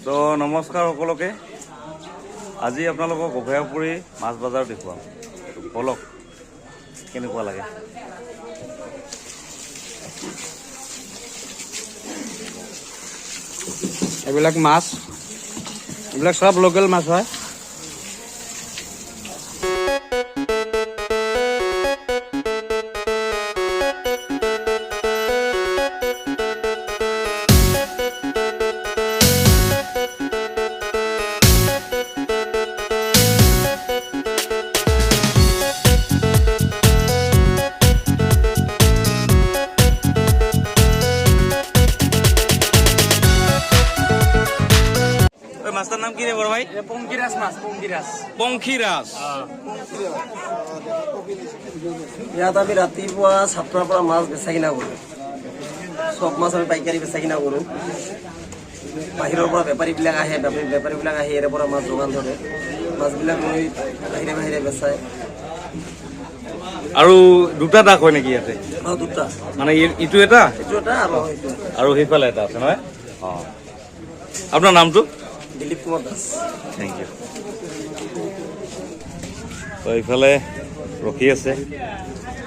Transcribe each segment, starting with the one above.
তো নমস্কাৰ সকলোকে। আজি আপোনালোকক অভয়াপুৰী মাছ বজাৰ দেখুৱাম। বলক কেনেকুৱা লাগে। এইবিলাক মাছ, এইবিলাক সব লোকেল মাছ হয়। মাছটার নাম কি রে বড় ভাই? পঙ্কিরাস মাছ, পঙ্কিরাস। পঙ্খিরাস। ইয়াত আমি ৰাতিপুৱা 7টাৰ পৰা মাছ বেচা কিনা কৰোঁ। চব মাছ আমি পাইকাৰী বেচা কিনা কৰোঁ। বাহিৰৰ পৰা বেপাৰীবিলাক আহে, বেপাৰীবিলাক আহি ইয়াৰ পৰা মাছ যোগান ধৰে। মাছবিলাক লৈ বাহিৰে বাহিৰে বেচায়। আৰু দুটা ডাক হয় নেকি ইয়াতে? দুটা, মানে ইটো এটা এইটো এটা আৰু সেইটো এটা। আৰু সেইফালে এটা আছে নহয়? অঁ, আপোনাৰ নামটো? দিলীপ কুমাৰ দাস। Thank you. তো এইফালে ৰখি আছে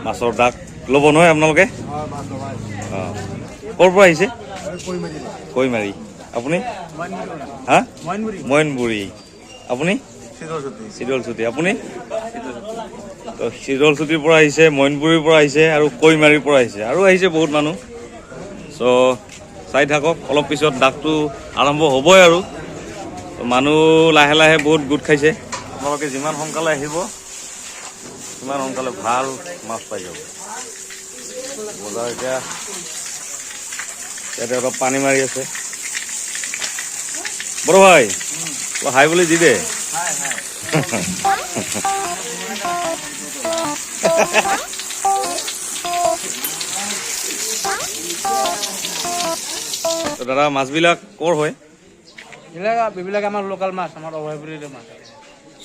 মাছৰ ডাক ল'ব নহয় আপোনালোকে? অঁ, ক'ৰ পৰা আহিছে? কৈমাৰী। আপুনি? হা, মইনবুৰী। আপুনি? চিদলচুটি। আপুনি? তো চিদলচুটিৰ পৰা আহিছে, মইনবুৰীৰ পৰা আহিছে আৰু কৈমাৰীৰ পৰা আহিছে, আৰু আহিছে বহুত মানুহ। চ' চাই থাকক, অলপ পিছত ডাকটো আৰম্ভ হ'বই আৰু। মানুহ লাহে লাহে বহুত গোট খাইছে। আপোনালোকে যিমান সোনকালে আহিব সিমান সোনকালে ভাল মাছ পাই যাব। বজাৰ এতিয়া ইয়াতে অলপ পানী মাৰি আছে। বড় ভাই হাই বুলি দি দে। দাদা মাছবিলাক ক'ৰ হয়? এইবিলাক আমাৰ লোকেল মাছ, আমাৰ অভয়াপুৰীৰ মাছ।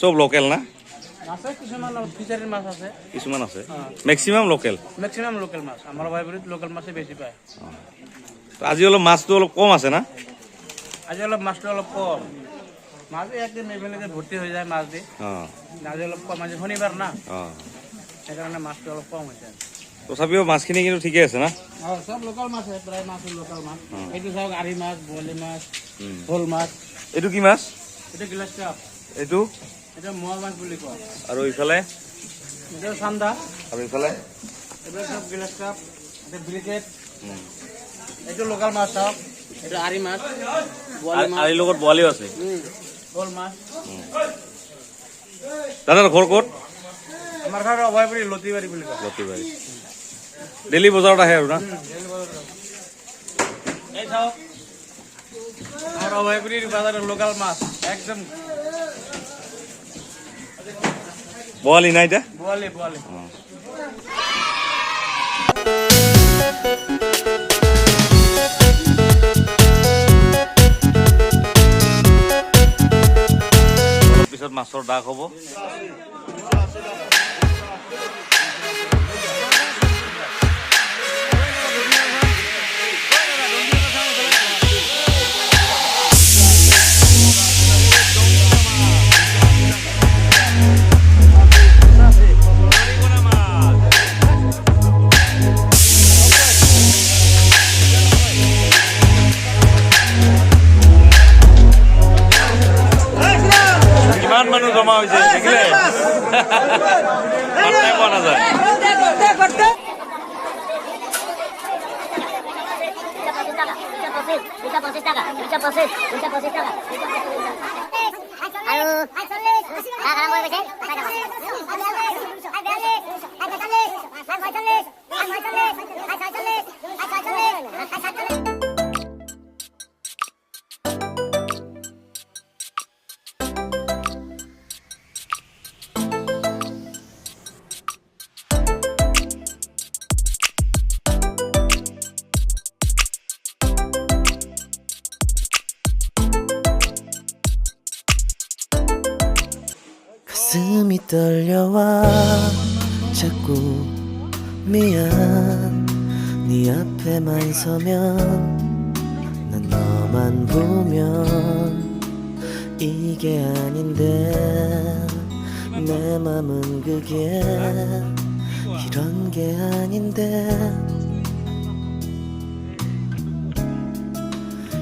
চব লোকেল না? আছে কিছুমান ফিচাৰীৰ মাছ আছে, কিছুমান আছে, মেক্সিমাম লোকেল। মেক্সিমাম লোকেল মাছ। আমাৰ অভয়াপুৰীত লোকেল মাছে বেছি পায়। আজি অলপ মাছটো অলপ কম আছে না? আজি অলপ মাছটো অলপ কম। মাছ একদিন এইফালে ভৰ্তি হৈ যায় মাছ দি। অঁ, আজি অলপ কম, আজি শনিবাৰ না, অঁ, সেইকাৰণে মাছটো অলপ কম হৈছে। তথাপিও মাছখিনি কিন্তু ঠিকে আছে না? চব লোকেল মাছ, প্ৰায় মাছ লোকেল মাছ। এইটো চাওক, আৰি মাছ, বৰালি মাছ, শ'ল মাছ। এইটো কি মাছ? এইটো গিলাচ কাপ, এইটো এইটো মোৱা মাছ বুলি কয়। আৰু ইফালে? এইটো চান্দা, আৰু ইফালে? এইবিলাক চব গিলাচ কাপ, এইটো ব্ৰিকেট। এইটো লোকেল মাছ চাওক, এইটো আৰি মাছ, বৰালি মাছ, আৰিৰ লগত বৰালিও আছে। শ'ল মাছ। দাদাৰ ঘৰ ক'ত? আমাৰ ঘৰ অভয়াপুৰী লতিবাৰী বুলি কয়। লতিবাৰী। ডেইলি বজাৰত আহে আৰু না? এই চাওক, আমাৰ অভয়াপুৰীৰ বাজাৰৰ লোকেল মাছ একদম বৰালি নাই এতিয়া? বৰালি, বৰালি। অলপ পিছত মাছৰ ডাক হ'ব। কিমান মানুহ জমা হৈছে দেখিলে? পাত্তাই পোৱা নাযায়। 가슴이 떨려와 자꾸 미안 네 앞에만 서면 난 너만 보면 이게 아닌데 내 맘은 그게 이런 게 아닌데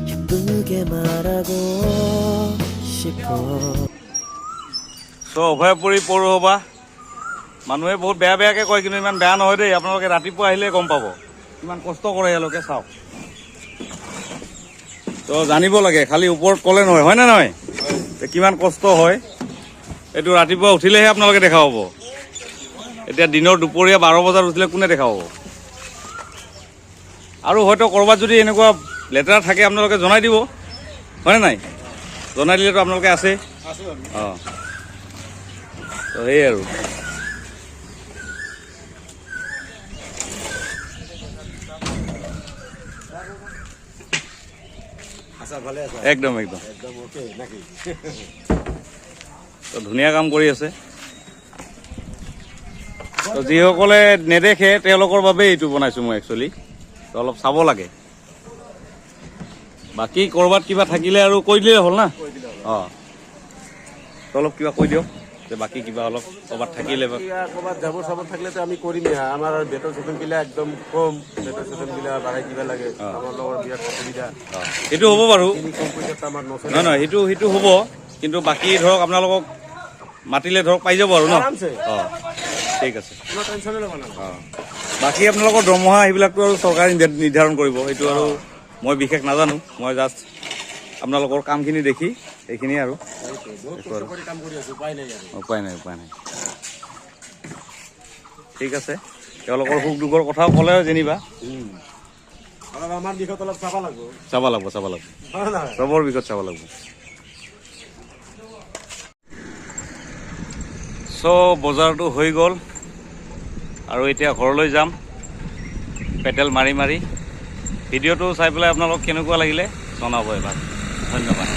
예쁘게 말하고 싶어 অভয়পুৰী পৌৰসভা মানুহে বহুত বেয়া বেয়াকৈ কয় কিন্তু ইমান বেয়া নহয় দেই আপোনালোকে ৰাতিপুৱা আহিলে গম পাব কিমান কষ্ট কৰে এওঁলোকে চাওক তো জানিব লাগে খালি ওপৰত ক'লে নহয় হয় নে নহয় কিমান কষ্ট হয় এইটো ৰাতিপুৱা উঠিলেহে আপোনালোকে দেখা পাব এতিয়া দিনৰ দুপৰীয়া 12 বজাত উঠিলে কোনে দেখা পাব আৰু হয়তো ক'ৰবাত যদি এনেকুৱা লেতেৰা থাকে আপোনালোকে জনাই দিব হয়নে নাই জনাই দিলেতো আপোনালোকে আছে অঁ তো সেই আৰু একদম একদম তো ধুনীয়া কাম কৰি আছে তো যিসকলে নেদেখে তেওঁলোকৰ বাবে এইটো বনাইছোঁ মই একচুৱেলি তো অলপ চাব লাগে বাকী ক'ৰবাত কিবা থাকিলে আৰু কৈ দিলেই হ'ল না অঁ তো অলপ কিবা কৈ দিয়ক যে বাকী কিবা অলপ ক'ৰবাত থাকিলে ক'ৰবাত জাবৰ চাবৰ থাকিলেতো আমি কৰিমেই আমাৰ বেতন চেতনবিলাক একদম কম বেতন চেতনবিলাক বাঢ়াই দিব লাগে আমাৰ লগৰ বিৰাট অসুবিধা সেইটো হ'ব বাৰু কম পইচাত আমাৰ নচলে নহয় নহয় সেইটো হ'ব কিন্তু বাকী ধৰক আপোনালোকক মাতিলে ধৰক পাই যাব আৰু ন অঁ ঠিক আছে কোনো টেনশ্যনে ল'ব নালাগে অঁ বাকী আপোনালোকৰ দৰমহা সেইবিলাকতো আৰু চৰকাৰে নিৰ্ধাৰণ কৰিব সেইটো আৰু মই বিশেষ নাজানো মই জাষ্ট আপোনালোকৰ কামখিনি দেখি এইখিনি আৰু কাম কৰি আছো উপায় নাই আৰু উপায় নাই ঠিক আছে তেওঁলোকৰ সুখ দুখৰ কথাও ক'লেও যেনিবা অলপ আমাৰ দিশত অলপ চাব লাগিব চাব লাগিব হয় নহয় চবৰ বিষয়ত চাব লাগিব চ' বজাৰটো হৈ গ'ল আৰু এতিয়া ঘৰলৈ যাম পেটেল মাৰি ভিডিঅ'টো চাই পেলাই আপোনালোক কেনেকুৱা লাগিলে জনাব এবাৰ ধন্যবাদ